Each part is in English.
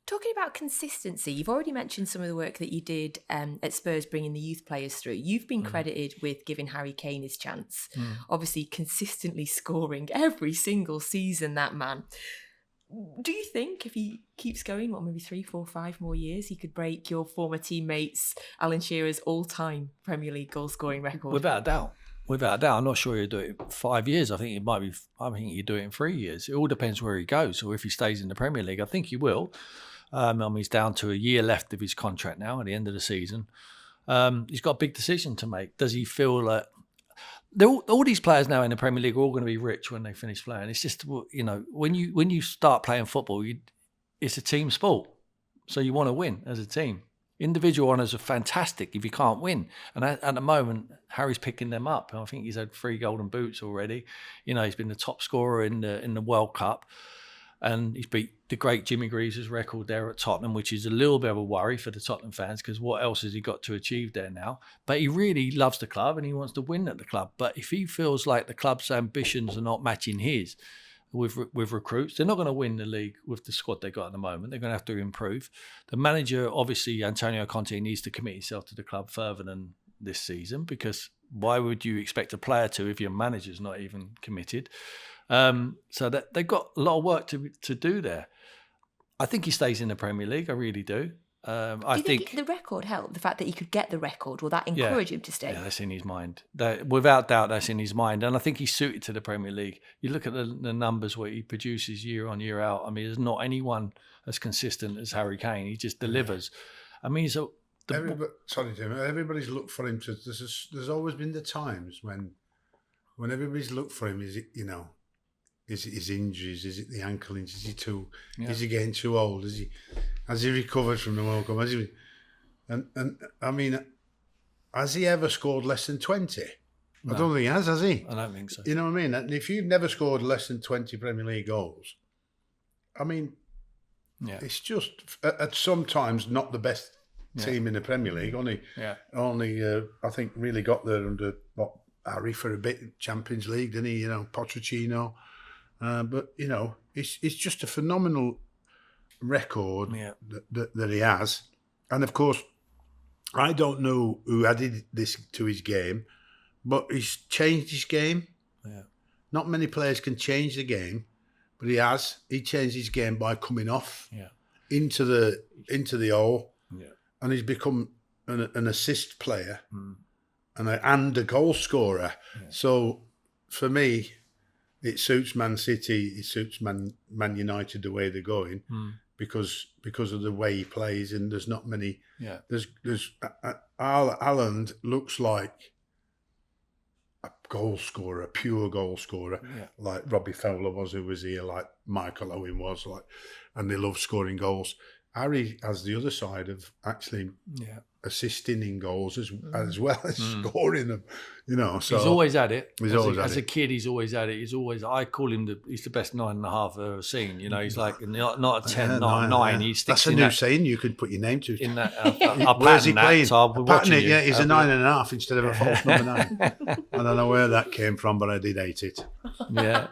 Talking about consistency, you've already mentioned some of the work that you did at Spurs bringing the youth players through. You've been credited with giving Harry Kane his chance. Obviously, consistently scoring every single season, that man. Do you think if he keeps going, maybe 3, 4, 5 more years, he could break your former teammates Alan Shearer's all-time Premier League goal-scoring record? Without a doubt. I'm not sure he'll do it in 5 years. I think he'll do it in 3 years. It all depends where he goes or if he stays in the Premier League. I think he will. He's down to a year left of his contract now at the end of the season. He's got a big decision to make. Does he feel like... all these players now in the Premier League are all going to be rich when they finish playing. It's just, when you start playing football, it's a team sport. So you want to win as a team. Individual honours are fantastic if you can't win. And at the moment, Harry's picking them up. I think he's had 3 golden boots already. He's been the top scorer in the World Cup. And he's beat the great Jimmy Greaves' record there at Tottenham, which is a little bit of a worry for the Tottenham fans because what else has he got to achieve there now? But he really loves the club and he wants to win at the club. But if he feels like the club's ambitions are not matching his with recruits, they're not going to win the league with the squad they got at the moment. They're going to have to improve. The manager, obviously, Antonio Conte, needs to commit himself to the club further than this season because why would you expect a player to if your manager's not even committed? So that they've got a lot of work to do there. I think he stays in the Premier League. I really do. Do you think the record helped? The fact that he could get the record, will that encourage him to stay? Yeah, that's in his mind. Without doubt, that's in his mind. And I think he's suited to the Premier League. You look at the numbers what he produces year on, year out. I mean, there's not anyone as consistent as Harry Kane. He just delivers. I mean, everybody's looked for him. There's always been the times when everybody's looked for him, is it his injuries? Is it the ankle injuries? Is he getting too old? Has he recovered from the World Cup? And I mean, has he ever scored less than 20? No. I don't think he has he? I don't think so. You know what I mean? And if you've never scored less than 20 Premier League goals, I mean, it's just at sometimes not the best team in the Premier League. Only I think really got there under Harry for a bit, Champions League, didn't he? Pochettino. But it's just a phenomenal record that he has, and of course, I don't know who added this to his game, but he's changed his game. Yeah. Not many players can change the game, but he has. He changed his game by coming off into the hole, and he's become an assist player and a goal scorer. Yeah. So for me, it suits Man City. It suits Man United the way they're going because of the way he plays. And there's not many. Yeah. There's Haaland looks like a goal scorer, a pure goal scorer, like Robbie Fowler was, who was here, like Michael Owen was, and they love scoring goals. Harry has the other side of actually assisting in goals as well as scoring them, So he's always at it. As a kid, he's always at it. I call him he's the best 9.5 I've ever seen. He's like not a 10, not a 9. He sticks. That's a new saying. You could put your name to it. In that, where's he playing? So I'll be watching it. Yeah, he's a 9.5 instead of a false number 9. I don't know where that came from, but I did hate it. Yeah.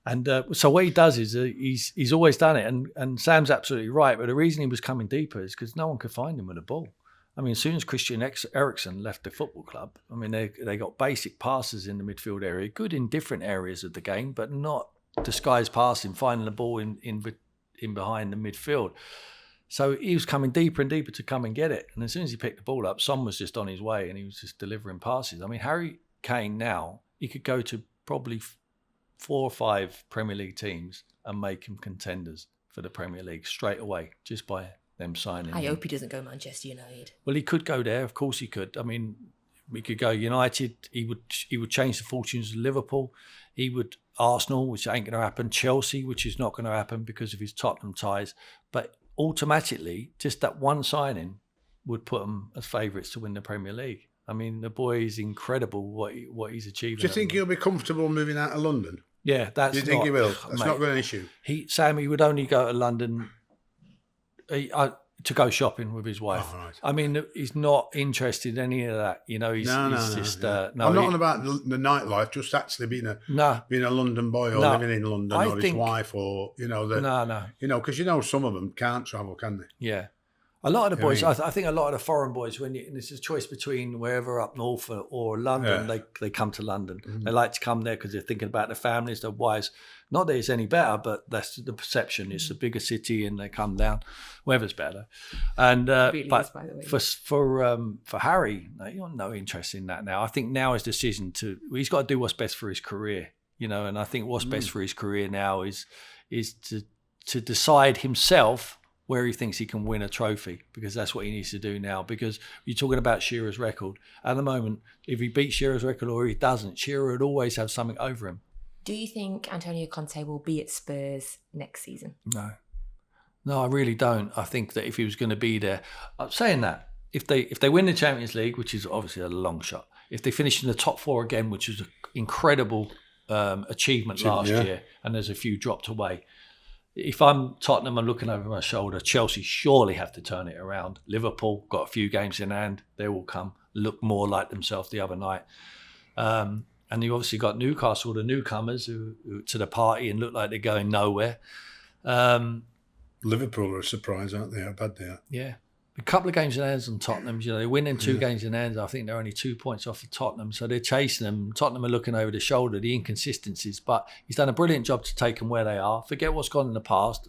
And so what he does is he's always done it. And Sam's absolutely right. But the reason he was coming deeper is because no one could find him with a ball. I mean, as soon as Christian Eriksen left the football club, I mean, they got basic passes in the midfield area, good in different areas of the game, but not disguised passing, finding the ball in behind the midfield. So he was coming deeper and deeper to come and get it. And as soon as he picked the ball up, Son was just on his way and he was just delivering passes. I mean, Harry Kane now, he could go to probably 4 or 5 Premier League teams and make them contenders for the Premier League straight away, just by them signing. I hope he doesn't go Manchester United. Well, he could go there. Of course he could. I mean, we could go United. He would change the fortunes of Liverpool. He would Arsenal, which ain't going to happen. Chelsea, which is not going to happen because of his Tottenham ties. But automatically, just that one signing would put them as favourites to win the Premier League. I mean, the boy is incredible what he's achieving. Do you think he'll be comfortable moving out of London? Yeah, that's. Do you think he will? That's not an issue. He would only go to London. to go shopping with his wife. Oh, right. I mean, he's not interested in any of that. You know, he's just. No, I'm not on about the nightlife. Just actually being a London boy or living in London, or his wife, or because some of them can't travel, can they? Yeah. A lot of the boys, I think a lot of the foreign boys, there's a choice between wherever up north or London, they come to London. Mm-hmm. They like to come there because they're thinking about their families, their wives. Not that it's any better, but that's the perception. It's a bigger city, and they come down. Weather's better, and really but is, by the way. for Harry, you got no interest in that now. I think now his decision he's got to do what's best for his career, and I think what's best for his career now is to decide himself where he thinks he can win a trophy, because that's what he needs to do now. Because you're talking about Shearer's record. At the moment, if he beats Shearer's record or he doesn't, Shearer would always have something over him. Do you think Antonio Conte will be at Spurs next season? No, I really don't. I think that if he was going to be there, I'm saying that, if they win the Champions League, which is obviously a long shot, if they finish in the top 4 again, which was an incredible achievement last year, and there's a few dropped away, if I'm Tottenham, I'm looking over my shoulder. Chelsea surely have to turn it around. Liverpool got a few games in hand. They will look more like themselves the other night. And you obviously got Newcastle, the newcomers, who to the party and look like they're going nowhere. Liverpool are a surprise, aren't they? How bad they are. Yeah. A couple of games in hands on Tottenham. They're winning 2 games in hands. I think they're only 2 points off of Tottenham. So they're chasing them. Tottenham are looking over the shoulder, the inconsistencies. But he's done a brilliant job to take them where they are. Forget what's gone in the past.